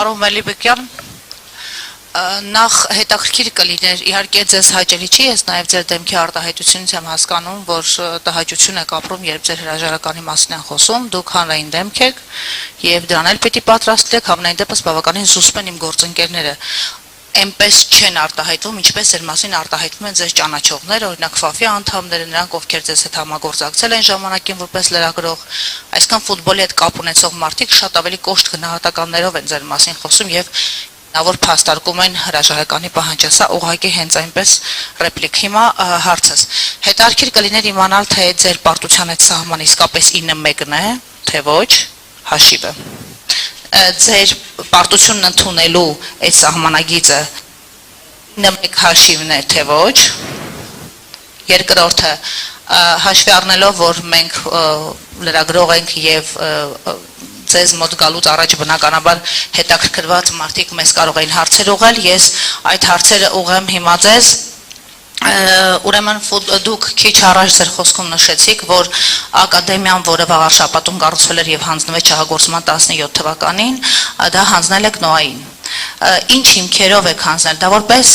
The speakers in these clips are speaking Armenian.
Պարոն Մելիբեկյան, նախ հետաքրքիր կլիներ, իհարկե ձեզ հաճելի չի, ես նաև ձեր դեմքի արտահայտությունից եմ հասկանում, որ տհաճություն եք ապրում, երբ ձեր հրաժարականի մասին են խոսում, դուք հանրային դեմք եք եւ դրան էլ պիտի պատրաստ եք, համենայն դեպս բավականին զուսպ են իմ գործընկերները, այնպես չեն արտահայտվում, ինչպես ձեր մասին արտահայտվում են ձեզ ճանաչողները, օրինակ ՖԱՖ-ի անդամները, նրանք ովքեր ձեզ հետ համագործակցել են ժամանակին որպես լրագրող, այսքան ֆուտբոլի հետ կապ ունեցող մարդիկ շատ ավելի կոշտ գնահատականներով են ձեր մասին խոսում եւ որ փաստարկում են հրաժարականի պահանջը, սա ուղղակի հենց այնպես ռեպլիկ։ Հիմա հարցս, հետաքրքիր կլիներ իմանալ, թե ձեր պարտության այդ սահմանը իսկապես 9-1-ն է, թե ոչ, հաշիվը։ Ձեր պարտությունն ընդունելու այդ սահմանագիծը 9-1 հաշիվն է, թե ոչ։ Երկրորդը, հաշվի առնելով, որ մենք լրագրող ենք եւ ձեզ մոտ գալուց առաջ բնականաբար հետաքրքրված մարդիկ մեզ կարող էին հարցեր ուղղել, ես այդ հարցերը ուղղեմ հիմա ձեզ, ուրեմն դուք քիչ առաջ ձեր խոսքում նշեցիք, որ ակադեմիան, որը վաղ շաբաթում կառուցվել էր եւ հանձնվեց շահագործման 17 թվականին, դա հանձնել եք ՆՕԱ-ին։ Ինչ հիմքերով եք հանձնել, դա որպես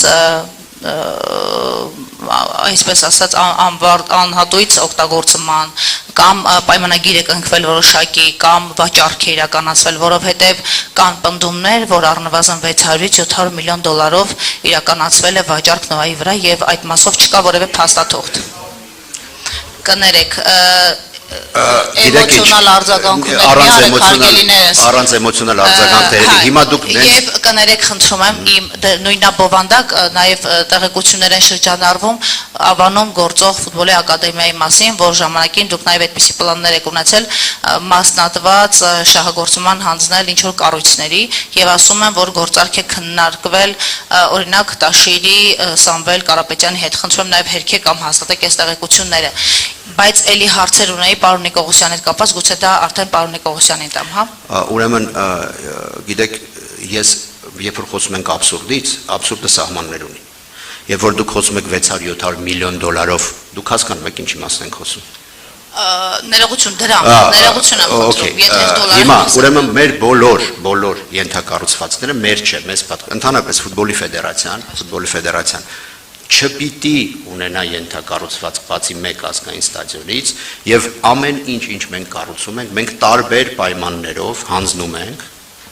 այսպես ասած անհատույց օգտագործման կամ պայմանագիր է կնքվել որոշակի կամ վաճառք է իրականացվել, որովհետև կան պնդումներ, որ առնվազն 600-700 միլիոն դոլարով իրականացվել է վաճառք ՆՕԱ-ի վրա եւ այդ մասով չկա որևէ փաստաթուղթ։ Կներեք, էմոցիոնալ արձագանքներ առանց էմոցիոնալ արձագանքների հիմա դուք եւ կներեք խնդրում եմ իմ նույնաբովանդակ նաեւ տեղեկություններ են շրջանառվում Ավանում գործող ֆուտբոլի ակադեմիայի մասին, որ ժամանակին դուք նաեւ այդպիսի պլաններ եք ունեցել մասնատված շահագործման հանձնել ինչ որ կառույցների եւ ասում են, որ գործարք է քննարկվել օրինակ Տաշիրի Սամվել Կարապետյանի հետ, խնդրում եմ նաեւ հերքեք կամ հաստատեք այս տեղեկությունները, բայց էլի հարցեր ունեի պարոն Նիկողոսյանի հետ կապված, գուցե դա արդեն պարոն Նիկողոսյանին տամ, հա։ Ուրեմն, գիտեք, ես երբ որ խոսում ենք абսուրդից, абսուրդը սահմաններ ունի։ Երբ որ դուք խոսում եք 600-700 միլիոն դոլարով, դուք հասկանում եք ինչի մասին ենք խոսում։ Ներողություն դրամ, ներողություն եմ խնդրում, եթե դոլարը։ Հիմա, ուրեմն մեր բոլոր ենթակառուցվածքները մեր չէ, մեզ ընդհանրապես ֆուտբոլի ֆեդերացիան չպիտի ունենա ենթակառուցված բացի մեկ ազգային ստադիոնից եւ ամեն ինչ մենք կառուցում ենք, մենք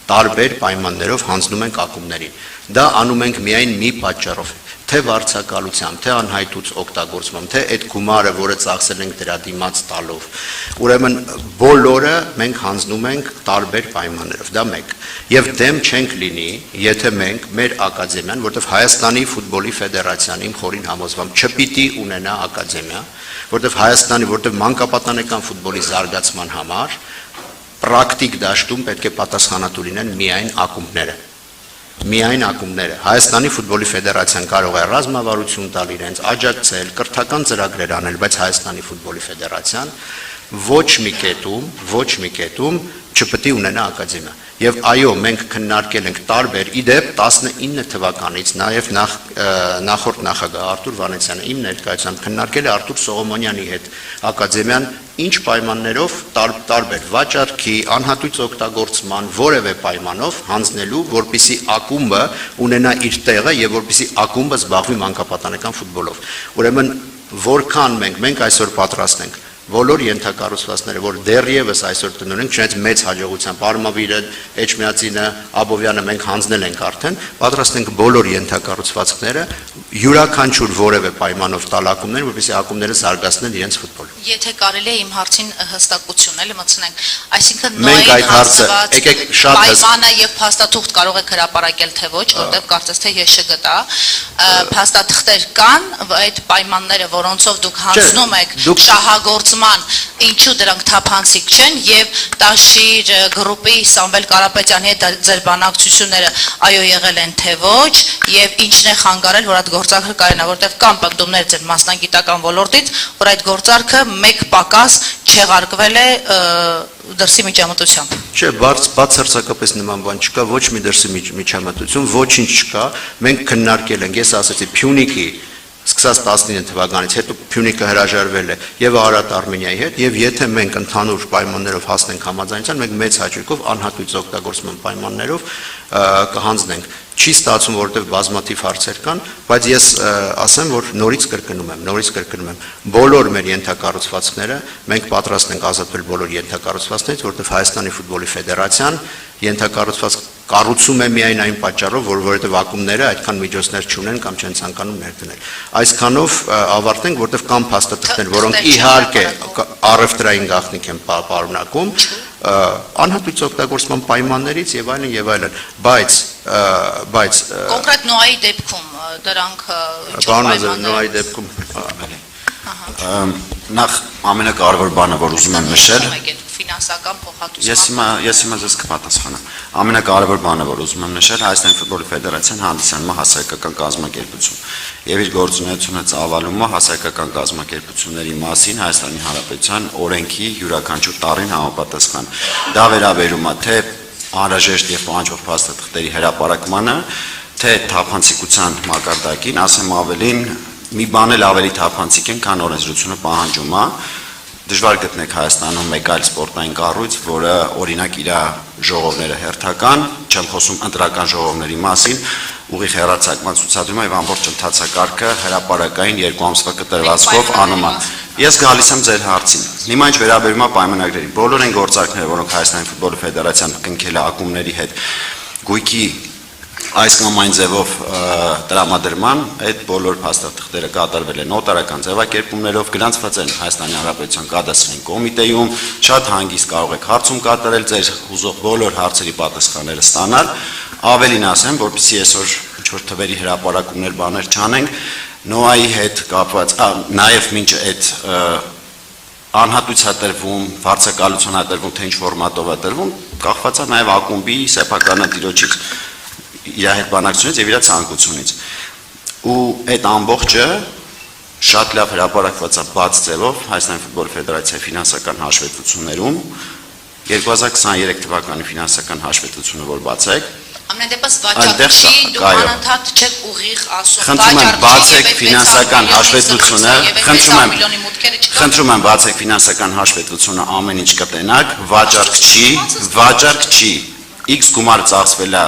տարբեր պայմաններով հանձնում ենք ակումբներին։ Դա անում ենք միայն մի պատճառով, թե վարձակալությամբ, թե անհայտուց օգտագործմամբ, թե այդ գումարը, որը ծախսել ենք դրա դիմաց տալով։ Ուրեմն բոլորը մենք հանձնում ենք տարբեր պայմաններով, դա մեկ։ Եվ դեմ չենք լինի, եթե մենք մեր ակադեմիան, որտեղ Հայաստանի ֆուտբոլի ֆեդերացիան իմ խորին համոզմամբ չպիտի ունենա ակադեմիա, որտեղ մանկապատանեկան ֆուտբոլի զարգացման համար պրակտիկ դաշտում պետք է պատասխանատու լինեն միայն ակումբները։ Հայաստանի ֆուտբոլի ֆեդերացիան կարող է ռազմավարություն տալ իրենց, աջակցել, կրթական ծրագրեր անել, բայց Հայաստանի ֆուտբոլի ֆեդերացիան ոչ մի կետում չպետք է ունենա ակադեմիա։ Եվ այո, մենք քննարկել ենք տարբեր, իդեպ 19 թվականից նաև նախորդ նախագահ Արտուր Վանեցյանը իմ ներկայությամբ քննարկել է Արտուր Սողոմոնյանի հետ ակադեմիան ինչ պայմաններով տարբեր վաճառքի, անհատույց օգտագործման որևէ պայմանով հանձնելու, որպեսզի ակումբը ունենա իր տեղը եւ որպեսզի ակումբը զբաղվի մանկապատանեկան ֆուտբոլով։ Ուրեմն որքան մենք այսօր պատրաստ ենք բոլոր ենթակառուցվածքները, որ դեռևս այսօր տնօրեն, չնայած մեծ հաջողությամբ Արմավիրը, Էջմիածինը, Աբովյանը մենք հանձնել ենք արդեն, պատրաստ ենք բոլոր ենթակառուցվածքները յուրաքանչյուր որևէ պայմանով տալ ակումբներին, որպեսզի ակումբները զարգացնեն իրենց ֆուտբոլը։ Եթե կարելի է իմ հարցին հստակություն էլի մտցնենք, այսինքն մենք այդ հարցը եկեք շատ պայմանը եւ փաստաթուղթ կարող եք հրապարակել թե ոչ, որտեղ կարծես թե ես չգտա, փաստաթղթեր կան, այդ պայմանները, որոնցով դուք հանձնում եք շահագործման, ինչու դրանք թափանցիկ չեն եւ Տաշիր գրուպի Սամվել Կարապետյանի հետ ձեր բանակցությունները այո եղել են թե ոչ եւ ինչն է խանգարել, որ այդ գործարքը կարենա, որտեղ կան պատմումներ ձեր մասնագիտական ոլորտից, որ այդ գործարքը մեկ պակաս չեղարկվել է դրսի միջամտությամբ։ Չէ, բացարձակապես նման բան չկա, ոչ մի դրսի միջամտություն, ոչինչ չկա։ Մենք քննարկել ենք, ես ասացի, Փյունիկի սկսած 19 թվականից հետո Փյունիկը հրաժարվել է եւ Արարատ Արմենիայի հետ եւ եթե մենք ընդհանուր պայմաններով հասնենք համաձայնության, մենք մեծ հաճույքով անհատույց օգտագործման պայմաններով կհանձնենք։ Չի ստացվում, որովհետև բազմաթիվ հարցեր կան, բայց ես ասեմ, որ նորից կրկնում եմ, բոլոր մեր ենթակառուցվածքները մենք պատրաստ ենք ազատվել բոլոր ենթակառուցվածքներից, որովհետև Հայաստանի ֆուտբոլի ֆեդերացիան ենթակառուցվածք կառուցում է միայն այն պատճառով, որովհետև ակումբները այդքան միջոցներ չունեն կամ չեն ցանկանում ներդնել։ Այսքանով ավարտենք, որովհետև կան փաստաթղթեր, որոնք իհարկե առևտրային գաղտնիք են պարունակում, անհատույց օգտագործման պայմաններից եւ այլն, բայց կոնկրետ Նոայի դեպքում դրանք Պարոն Ազարյան, Նոայի դեպքում նախ ամենակարևոր բանը, որ ուզում եմ նշել, ֆինանսական փոխհատուցում։ ես հիմա ձեզ կպատասխանեմ։ Ամենակարևոր բանը, որ ուզում եմ նշել, Հայաստանի ֆուտբոլի ֆեդերացիան հանդիսանում է հասարակական կազմակերպություն եւ իր գործունեությունը ծավալում է հասարակական կազմակերպությունների մասին Հայաստանի Հանրապետության օրենքի յուրաքանչյուր տարին համապատասխան։ Դա վերաբերում է թե անհրաժեշտ եւ պահանջող փաստաթղթերի հրապարակմանը, թե թափանցիկության մակարդակին, ասեմ ավելին, մի բան էլ ավելի թափանցիկ են, քան օրենսդրությունը պահանջում է։ Դժվար գտնեք Հայաստանում մեկ այլ սպորտային կառույց, որը օրինակ իր ժողովները հերթական, չեմ խոսում ընտրական ժողովների մասին, ուղիղ հեռարձակման ցուցադրում է եւ ամբողջ ընթացակարգը հրապարակային 2 ամսվա կտրվածքով անում է։ Ես գալիս եմ ձեր հարցին։ Հիմա ինչ վերաբերում է պայմանագրերին, բոլոր այն գործարքները, որոնք Հայաստանի ֆուտբոլի ֆեդերացիան կնքել է ակումբների հետ, գույքի այս կամ այն ձևով տրամադրման, այդ բոլոր փաստաթղթերը կատարվել են նոտարական ձևակերպումներով, գրանցված են Հայաստանի Հանրապետության կադաստրային կոմիտեում, շատ հանգիստ կարող եք հարցում կատարել, ձեր հուզող բոլոր հարցերի պատասխանները ստանալ, ավելին ասեմ, որպեսզի այսօր ինչ-որ թվերի հրապարակումներ բաներ չանենք, Նոայի հետ կապված, նաև մինչ այդ անհատույց վարձակալություն տրվում, թե ինչ ֆորմատով է տրվում, կախված է նաև ակումբի սեփականատիրոջից իր հետ բանակցությունից եւ իր ցանկությունից։ Ու այդ ամբողջը շատ լավ հրապարակված է բաց ձևով Հայաստանի ֆուտբոլ ֆեդերացիայի ֆինանսական հաշվետվություններում 2023 թվականի ֆինանսական հաշվետվությունը, որ բացեք, ամեն դեպս վաճառքի դուք անընդհատ չեք ուղիղ ասում խնդրում եմ բացեք ֆինանսական հաշվետվությունը, խնդրում եմ բացեք ֆինանսական հաշվետվությունը, ամեն ինչ կտենակ, վաճառք չի, X գումարը ծախսվել է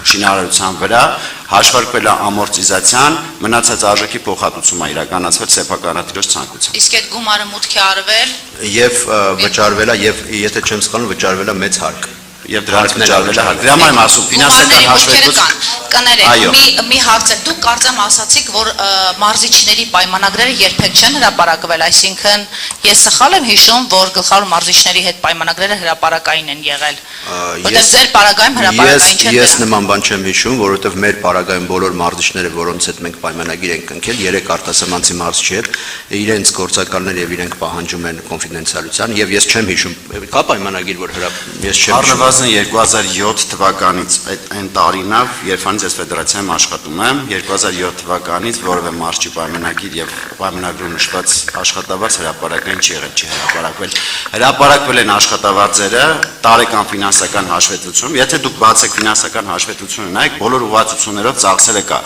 շինարարության վրա, հաշվարկվել է ամորտիզացիան, մնացած արժեքի փոխհատուցումը իրականացվել սեփականատիրոջ ցանկությամբ։ Իսկ այդ գումարը մուտք է արվել եւ վճարվել է եւ եթե չեմ սխալվում վճարվել է մեծ հարկ։ Եվ դրանից վճարվել է հարկ։ Դրա համար եմ ասում ֆինանսական հաշվետվություն։ Կներեք, մի հարց է, դուք կարծեմ ասացիք, որ մարզիչների պայմանագրերը երբեք չեն հրապարակվել, այսինքն ես սխալ եմ հիշում, որ գլխավոր մարզիչների հետ պայմանագրերը հրապարակային են եղել։ Որտեղ ձեր պարագայում հրապարակային չեն։ Ես նման բան չեմ հիշում, որովհետև մեր պարագայում բոլոր մարզիչները, որոնց հետ մենք պայմանագիր ենք կնքել, 3 արտասահմանցի մարզչի հետ, իրենց գործակալներ եւ իրենք պահանջում են կոնֆիդենցիալության եւ ես չեմ հիշում, կա պայմանագիր, որ ես չեմ հիշում։ 2007 թվականից այն տարին է, երբ ես ֆեդերացիայում աշխատում եմ, 2007 թվականից որևէ մարզչի պայմանագիր եւ պայմանագրում նշված աշխատավարձ հրապարակային չի եղել, չի հրապարակվել։ Հրապարակվել են աշխատավարձերը տարեկան ֆինանսական հաշվետվությունում, եթե դուք բացեք ֆինանսական հաշվետվությունը նայեք, բոլոր ուղղվածություններով ծախսերը կա։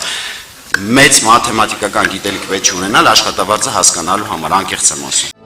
Մեծ մաթեմատիկական գիտելիք պետք չունենալ աշխատավարձը հասկանալու համար, անկեղծ եմ ասում։